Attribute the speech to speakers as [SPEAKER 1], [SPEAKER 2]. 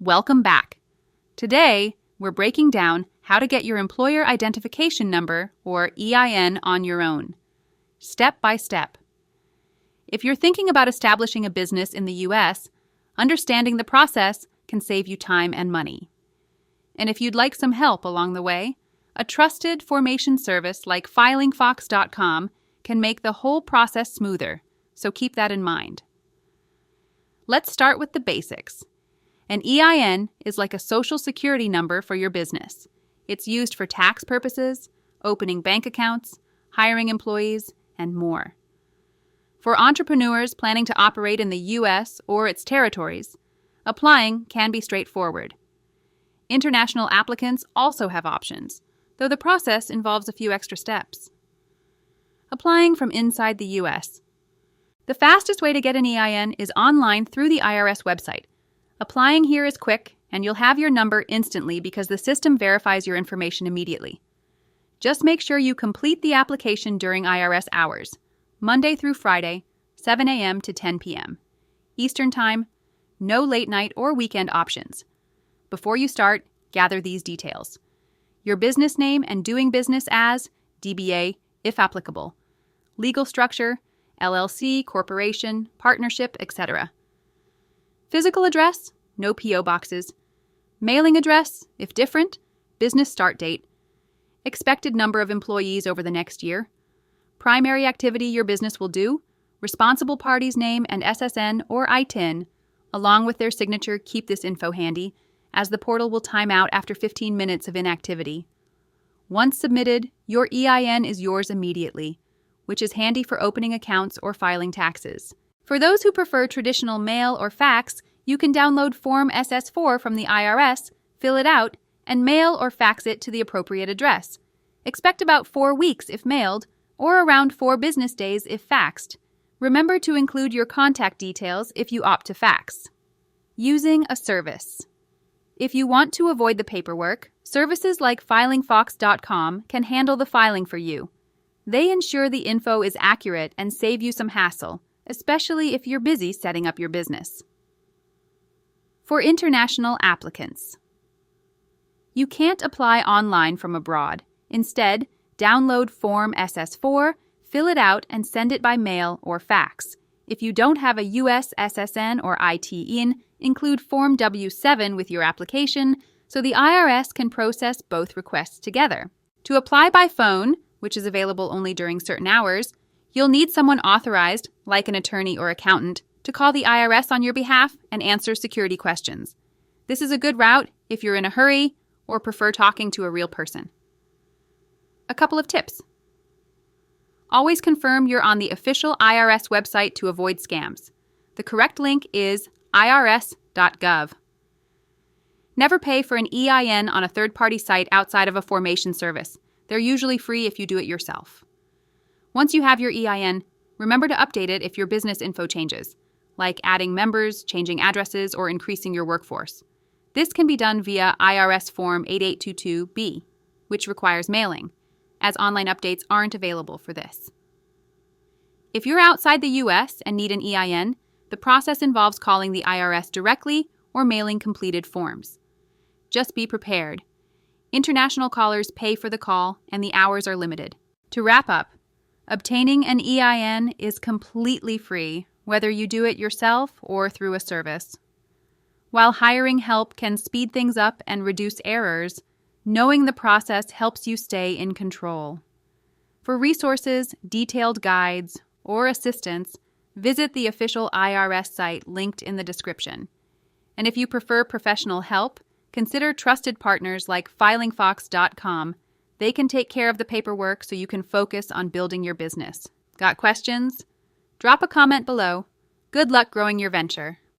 [SPEAKER 1] Welcome back. Today, we're breaking down how to get your Employer Identification Number, or EIN, on your own, step by step. If you're thinking about establishing a business in the U.S., understanding the process can save you time and money. And if you'd like some help along the way, a trusted formation service like filingfox.com can make the whole process smoother, so keep that in mind. Let's start with the basics. An EIN is like a social security number for your business. It's used for tax purposes, opening bank accounts, hiring employees, and more. For entrepreneurs planning to operate in the U.S. or its territories, applying can be straightforward. International applicants also have options, though the process involves a few extra steps. Applying from inside the U.S. The fastest way to get an EIN is online through the IRS website. Applying here is quick, and you'll have your number instantly because the system verifies your information immediately. Just make sure you complete the application during IRS hours, Monday through Friday, 7 a.m. to 10 p.m. Eastern Time, no late night or weekend options. Before you start, gather these details: your business name and doing business as, DBA, if applicable, legal structure, LLC, corporation, partnership, etc. Physical address, no P.O. boxes. Mailing address, if different, business start date. Expected number of employees over the next year. Primary activity your business will do. Responsible party's name and SSN or ITIN. Along with their signature, keep this info handy, as the portal will time out after 15 minutes of inactivity. Once submitted, your EIN is yours immediately, which is handy for opening accounts or filing taxes. For those who prefer traditional mail or fax, you can download Form SS4 from the IRS, fill it out, and mail or fax it to the appropriate address. Expect about 4 weeks if mailed, or around 4 business days if faxed. Remember to include your contact details if you opt to fax. Using a service. If you want to avoid the paperwork, services like filingfox.com can handle the filing for you. They ensure the info is accurate and save you some hassle, especially if you're busy setting up your business. For international applicants. You can't apply online from abroad. Instead, download Form SS4, fill it out, and send it by mail or fax. If you don't have a U.S. SSN or ITIN, include Form W7 with your application so the IRS can process both requests together. To apply by phone, which is available only during certain hours, you'll need someone authorized, like an attorney or accountant, to call the IRS on your behalf and answer security questions. This is a good route if you're in a hurry or prefer talking to a real person. A couple of tips. Always confirm you're on the official IRS website to avoid scams. The correct link is irs.gov. Never pay for an EIN on a third-party site outside of a formation service. They're usually free if you do it yourself. Once you have your EIN, remember to update it if your business info changes, like adding members, changing addresses, or increasing your workforce. This can be done via IRS Form 8822B, which requires mailing, as online updates aren't available for this. If you're outside the U.S. and need an EIN, the process involves calling the IRS directly or mailing completed forms. Just be prepared. International callers pay for the call, and the hours are limited. To wrap up, obtaining an EIN is completely free, whether you do it yourself or through a service. While hiring help can speed things up and reduce errors, knowing the process helps you stay in control. For resources, detailed guides, or assistance, visit the official IRS site linked in the description. And if you prefer professional help, consider trusted partners like filingfox.com. They can take care of the paperwork so you can focus on building your business. Got questions? Drop a comment below. Good luck growing your venture.